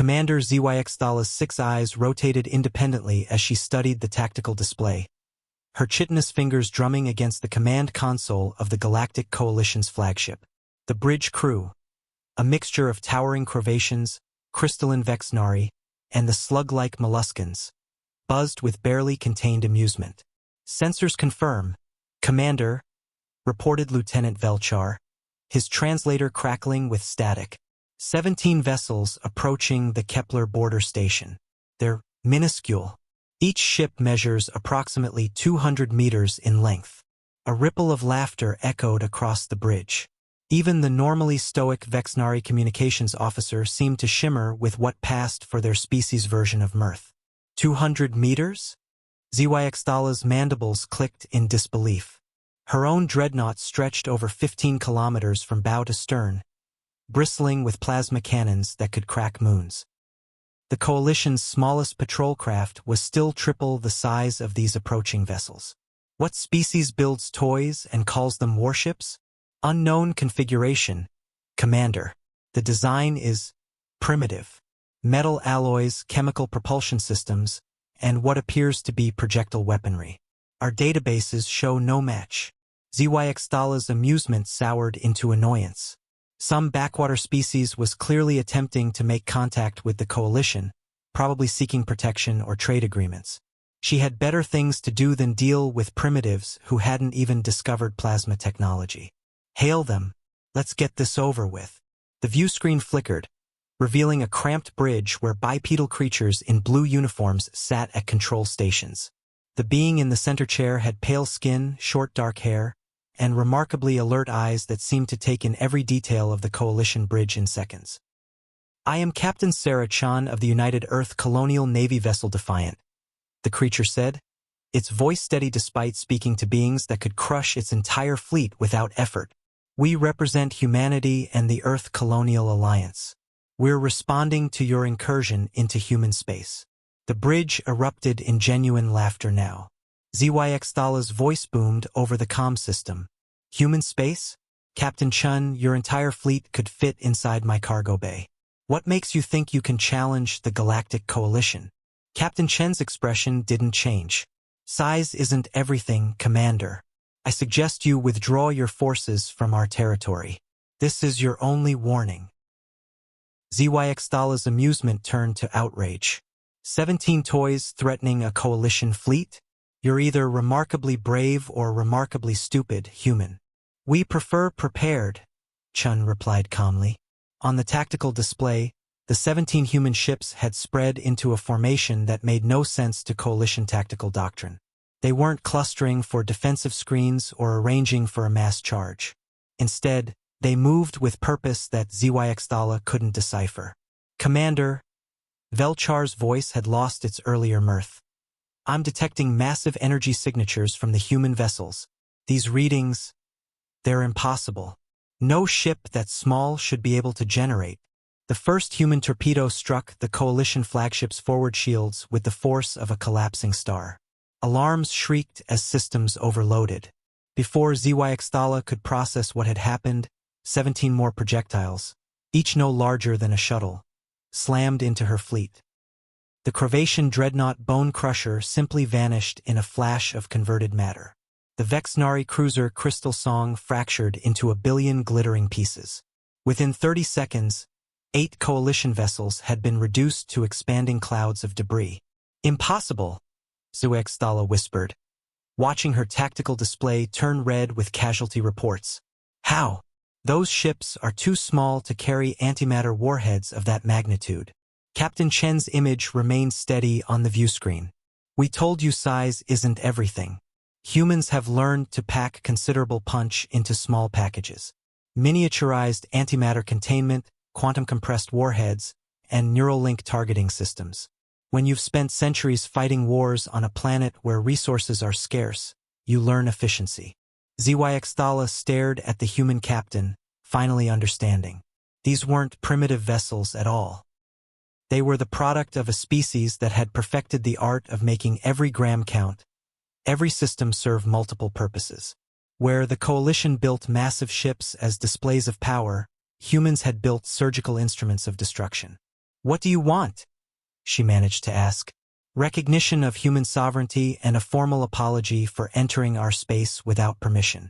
Commander Zyxdala's 6 eyes rotated independently as she studied the tactical display, her chitinous fingers drumming against the command console of the Galactic Coalition's flagship. The bridge crew, a mixture of towering Cravaceans, crystalline Vexnari, and the slug-like molluscans, buzzed with barely contained amusement. "Sensors confirm, Commander," reported Lieutenant Velchar, his translator crackling with static. 17 vessels approaching the Kepler border station. They're minuscule. Each ship measures approximately 200 meters in length. A ripple of laughter echoed across the bridge. Even the normally stoic Vexnari communications officer seemed to shimmer with what passed for their species' version of mirth. 200 meters? Zyxdala's mandibles clicked in disbelief. Her own dreadnought stretched over 15 kilometers from bow to stern, bristling with plasma cannons that could crack moons. The Coalition's smallest patrol craft was still triple the size of these approaching vessels. What species builds toys and calls them warships? Unknown configuration, Commander. The design is primitive. Metal alloys, chemical propulsion systems, and what appears to be projectile weaponry. Our databases show no match. Zyxdala's amusement soured into annoyance. Some backwater species was clearly attempting to make contact with the Coalition, probably seeking protection or trade agreements. She had better things to do than deal with primitives who hadn't even discovered plasma technology. Hail them. Let's get this over with. The view screen flickered, revealing a cramped bridge where bipedal creatures in blue uniforms sat at control stations. The being in the center chair had pale skin, short dark hair, and remarkably alert eyes that seemed to take in every detail of the Coalition bridge in seconds. "I am Captain Sarah Chan of the United Earth Colonial Navy vessel Defiant," the creature said, its voice steady despite speaking to beings that could crush its entire fleet without effort. "We represent humanity and the Earth Colonial Alliance. We're responding to your incursion into human space." The bridge erupted in genuine laughter now. Zyxdala's voice boomed over the comm system. "Human space? Captain Chun, your entire fleet could fit inside my cargo bay. What makes you think you can challenge the Galactic Coalition?" Captain Chen's expression didn't change. "Size isn't everything, Commander. I suggest you withdraw your forces from our territory. This is your only warning." Zyxdala's amusement turned to outrage. 17 toys threatening a Coalition fleet? You're either remarkably brave or remarkably stupid, human. "We prefer prepared," Chun replied calmly. On the tactical display, the 17 human ships had spread into a formation that made no sense to Coalition tactical doctrine. They weren't clustering for defensive screens or arranging for a mass charge. Instead, they moved with purpose that Zyxdala couldn't decipher. "Commander," Velchar's voice had lost its earlier mirth. "I'm detecting massive energy signatures from the human vessels. These readings, they're impossible. No ship that small should be able to generate." The first human torpedo struck the Coalition flagship's forward shields with the force of a collapsing star. Alarms shrieked as systems overloaded. Before Zyxdala could process what had happened, 17 more projectiles, each no larger than a shuttle, slammed into her fleet. The Cravacean dreadnought Bone Crusher simply vanished in a flash of converted matter. The Vexnari cruiser Crystal Song fractured into a billion glittering pieces. Within 30 seconds, 8 Coalition vessels had been reduced to expanding clouds of debris. "Impossible," Zyxdala whispered, watching her tactical display turn red with casualty reports. "How? Those ships are too small to carry antimatter warheads of that magnitude." Captain Chen's image remained steady on the view screen. "We told you size isn't everything. Humans have learned to pack considerable punch into small packages. Miniaturized antimatter containment, quantum-compressed warheads, and neural link targeting systems. When you've spent centuries fighting wars on a planet where resources are scarce, you learn efficiency." Zyxdala stared at the human captain, finally understanding. These weren't primitive vessels at all. They were the product of a species that had perfected the art of making every gram count, every system serve multiple purposes. Where the Coalition built massive ships as displays of power, humans had built surgical instruments of destruction. "What do you want?" she managed to ask. "Recognition of human sovereignty and a formal apology for entering our space without permission."